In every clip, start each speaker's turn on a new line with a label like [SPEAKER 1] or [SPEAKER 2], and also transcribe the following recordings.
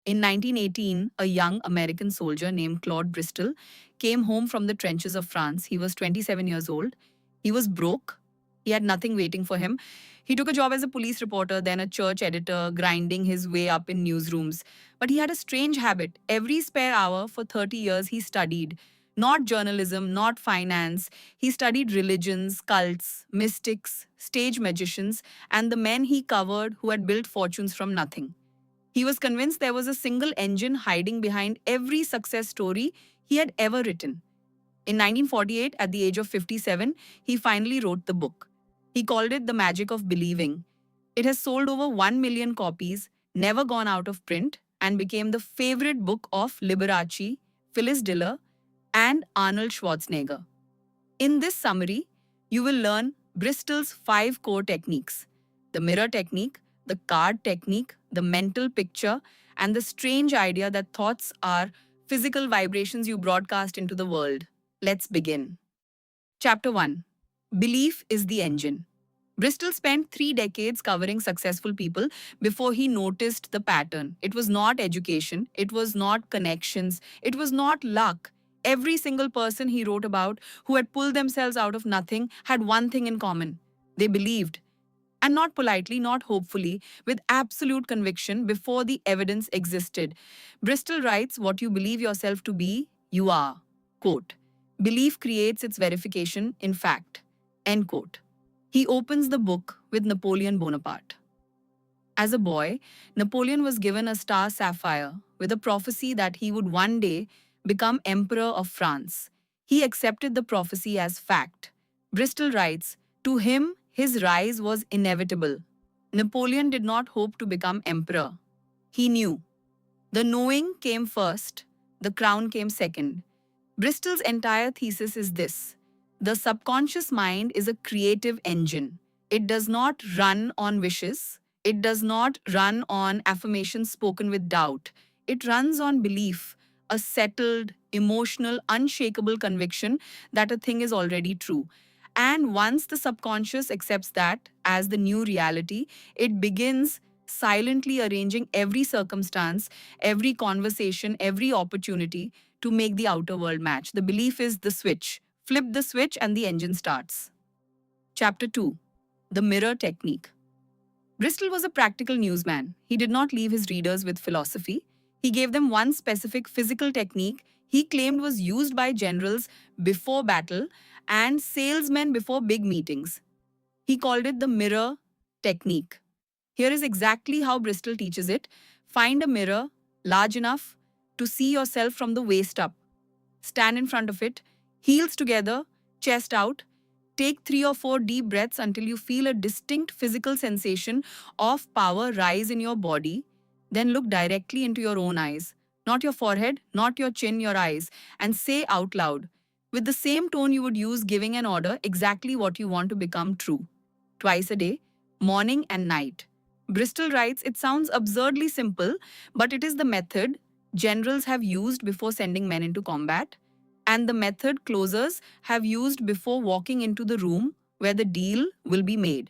[SPEAKER 1] In 1918, a young American soldier named Claude Bristol came home from the trenches of France. He was 27 years old. He was broke. He had nothing waiting for him. He took a job as a police reporter, then a church editor, grinding his way up in newsrooms. But he had a strange habit. Every spare hour for 30 years, he studied. Not journalism, not finance. He studied religions, cults, mystics, stage magicians, and the men he covered who had built fortunes from nothing. He was convinced there was a single engine hiding behind every success story he had ever written. In 1948, at the age of 57, he finally wrote the book. He called it The Magic of Believing. It has sold over 1 million copies, never gone out of print, and became the favorite book of Liberace, Phyllis Diller, and Arnold Schwarzenegger. In this summary, you will learn Bristol's 5 core techniques: the mirror technique, the card technique, the mental picture, and the strange idea that thoughts are physical vibrations you broadcast into the world. Let's begin. Chapter 1: Belief is the engine. Bristol spent 3 decades covering successful people before he noticed the pattern. It was not education, it was not connections, it was not luck. Every single person he wrote about who had pulled themselves out of nothing had one thing in common: they believed. And not politely, not hopefully, with absolute conviction before the evidence existed. Bristol writes, "What you believe yourself to be, you are." Quote, "Belief creates its verification in fact." End quote. He opens the book with Napoleon Bonaparte. As a boy, Napoleon was given a star sapphire with a prophecy that he would one day become Emperor of France. He accepted the prophecy as fact. Bristol writes, "To him, his rise was inevitable." Napoleon did not hope to become emperor. He knew. The knowing came first, the crown came second. Bristol's entire thesis is this: the subconscious mind is a creative engine. It does not run on wishes. It does not run on affirmations spoken with doubt. It runs on belief, a settled, emotional, unshakable conviction that a thing is already true. And once the subconscious accepts that as the new reality, it begins silently arranging every circumstance, every conversation, every opportunity to make the outer world match. The belief is the switch. Flip the switch and the engine starts. Chapter 2: The Mirror Technique. Bristol was a practical newsman. He did not leave his readers with philosophy. He gave them one specific physical technique he claimed was used by generals before battle and salesmen before big meetings. He called it the mirror technique. Here is exactly how Bristol teaches it. Find a mirror large enough to see yourself from the waist up. Stand in front of it, heels together, chest out. Take 3 or 4 deep breaths until you feel a distinct physical sensation of power rise in your body. Then look directly into your own eyes, not your forehead, not your chin, your eyes, and say out loud, with the same tone you would use giving an order, exactly what you want to become true. Twice a day, morning and night. Bristol writes, it sounds absurdly simple, but it is the method generals have used before sending men into combat, and the method closers have used before walking into the room where the deal will be made.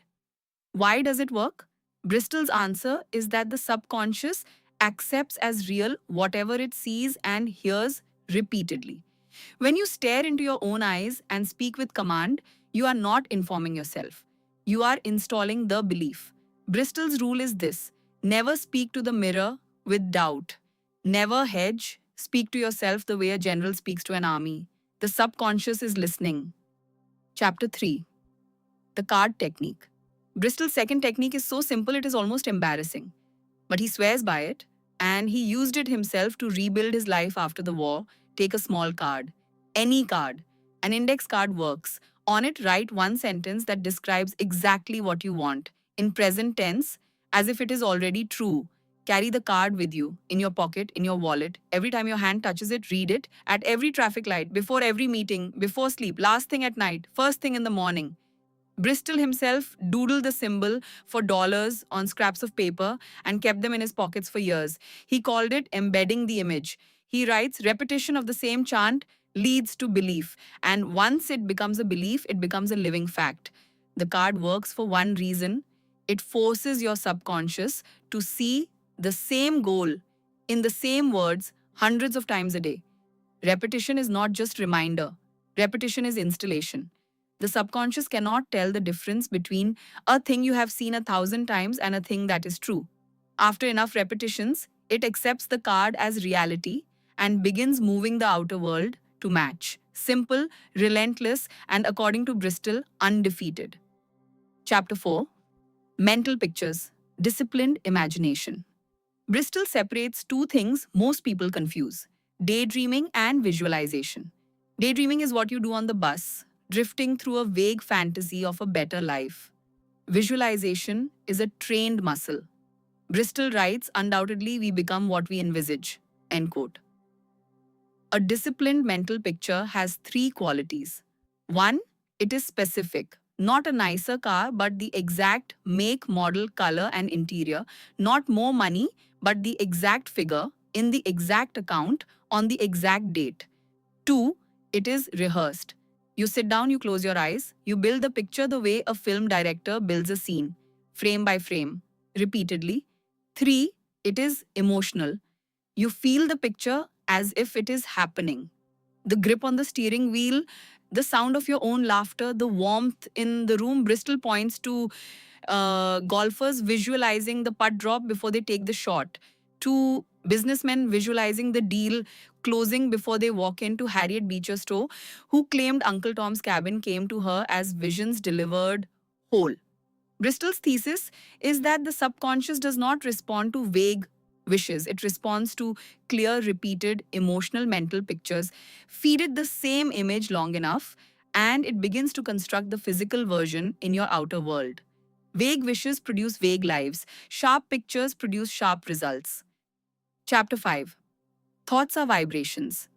[SPEAKER 1] Why does it work? Bristol's answer is that the subconscious accepts as real whatever it sees and hears repeatedly. When you stare into your own eyes and speak with command, you are not informing yourself. You are installing the belief. Bristol's rule is this: never speak to the mirror with doubt. Never hedge. Speak to yourself the way a general speaks to an army. The subconscious is listening. Chapter 3: The Card Technique. Bristol's second technique is so simple it is almost embarrassing. But he swears by it, and he used it himself to rebuild his life after the war. Take a small card. Any card. An index card works. On it, write one sentence that describes exactly what you want, in present tense, as if it is already true. Carry the card with you, in your pocket, in your wallet. Every time your hand touches it, read it. At every traffic light, before every meeting, before sleep, last thing at night, first thing in the morning. Bristol himself doodled the symbol for dollars on scraps of paper and kept them in his pockets for years. He called it embedding the image. He writes, repetition of the same chant leads to belief, and once it becomes a belief, it becomes a living fact. The card works for one reason: it forces your subconscious to see the same goal in the same words hundreds of times a day. Repetition is not just reminder, repetition is installation. The subconscious cannot tell the difference between a thing you have seen 1,000 times and a thing that is true. After enough repetitions, it accepts the card as reality and begins moving the outer world to match. Simple, relentless, and according to Bristol, undefeated. Chapter 4: Mental Pictures, Disciplined Imagination. Bristol separates two things most people confuse: daydreaming and visualization. Daydreaming is what you do on the bus, drifting through a vague fantasy of a better life. Visualization is a trained muscle. Bristol writes, undoubtedly, we become what we envisage. End quote. A disciplined mental picture has three qualities. One, it is specific. Not a nicer car, but the exact make, model, color, and interior. Not more money, but the exact figure, in the exact account, on the exact date. Two, it is rehearsed. You sit down, you close your eyes, you build the picture the way a film director builds a scene, frame by frame, repeatedly. Three, it is emotional. You feel the picture as if it is happening. The grip on the steering wheel, the sound of your own laughter, the warmth in the room. Bristol points to golfers visualizing the putt drop before they take the shot, to businessmen visualizing the deal closing before they walk into Harriet Beecher Stowe, who claimed Uncle Tom's Cabin came to her as visions delivered whole. Bristol's thesis is that the subconscious does not respond to vague wishes. It responds to clear, repeated, emotional mental pictures. Feed it the same image long enough, and it begins to construct the physical version in your outer world. Vague wishes produce vague lives. Sharp pictures produce sharp results. Chapter 5: Thoughts are vibrations.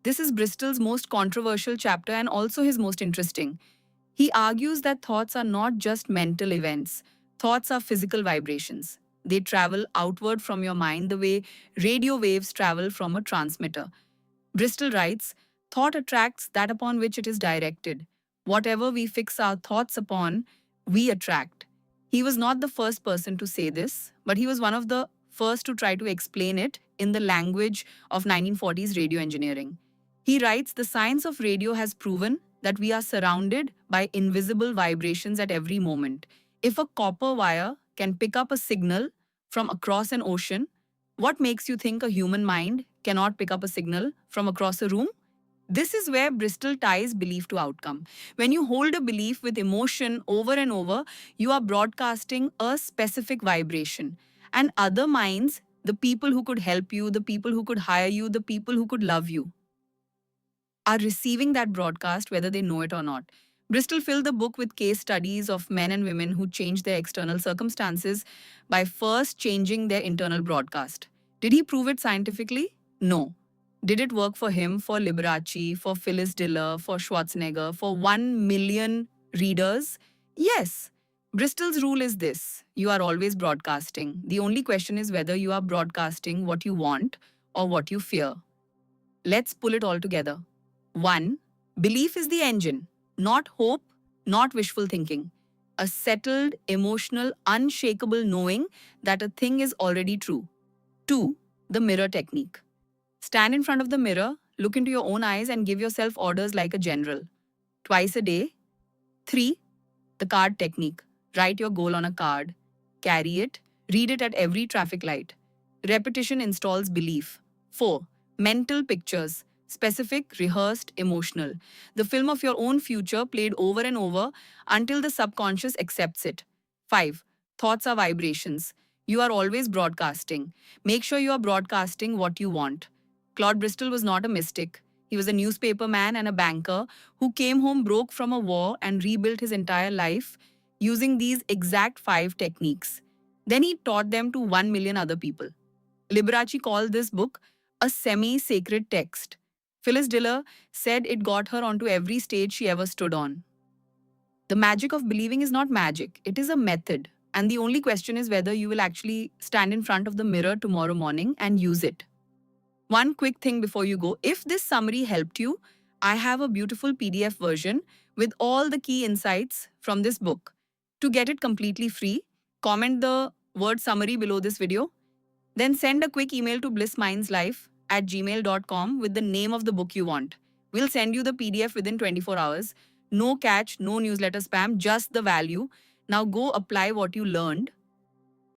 [SPEAKER 1] This is Bristol's most controversial chapter and also his most interesting. He argues that thoughts are not just mental events. Thoughts are physical vibrations. They travel outward from your mind the way radio waves travel from a transmitter. Bristol writes, thought attracts that upon which it is directed. Whatever we fix our thoughts upon, we attract. He was not the first person to say this, but he was one of the first to try to explain it in the language of 1940s radio engineering. He writes, the science of radio has proven that we are surrounded by invisible vibrations at every moment. If a copper wire can pick up a signal from across an ocean, what makes you think a human mind cannot pick up a signal from across a room? This is where Bristol ties belief to outcome. When you hold a belief with emotion over and over, you are broadcasting a specific vibration. And other minds, the people who could help you, the people who could hire you, the people who could love you, are receiving that broadcast whether they know it or not. Bristol filled the book with case studies of men and women who changed their external circumstances by first changing their internal broadcast. Did he prove it scientifically? No. Did it work for him, for Liberace, for Phyllis Diller, for Schwarzenegger, for 1 million readers? Yes. Bristol's rule is this: you are always broadcasting. The only question is whether you are broadcasting what you want or what you fear. Let's pull it all together. 1. Belief is the engine, not hope, not wishful thinking. A settled, emotional, unshakable knowing that a thing is already true. 2. The mirror technique. Stand in front of the mirror, look into your own eyes, and give yourself orders like a general. Twice a day. 3. The card technique. Write your goal on a card. Carry it. Read it at every traffic light. Repetition installs belief. 4. Mental pictures. Specific, rehearsed, emotional. The film of your own future played over and over until the subconscious accepts it. 5. Thoughts are vibrations. You are always broadcasting. Make sure you are broadcasting what you want. Claude Bristol was not a mystic. He was a newspaper man and a banker who came home broke from a war and rebuilt his entire life using these exact 5 techniques. Then he taught them to 1 million other people. Liberace called this book a semi-sacred text. Phyllis Diller said it got her onto every stage she ever stood on. The magic of believing is not magic, it is a method. And the only question is whether you will actually stand in front of the mirror tomorrow morning and use it. One quick thing before you go: if this summary helped you, I have a beautiful PDF version with all the key insights from this book. To get it completely free, comment the word summary below this video. Then send a quick email to blissmindslife@gmail.com with the name of the book you want. We'll send you the PDF within 24 hours. No catch, no newsletter spam, just the value. Now go apply what you learned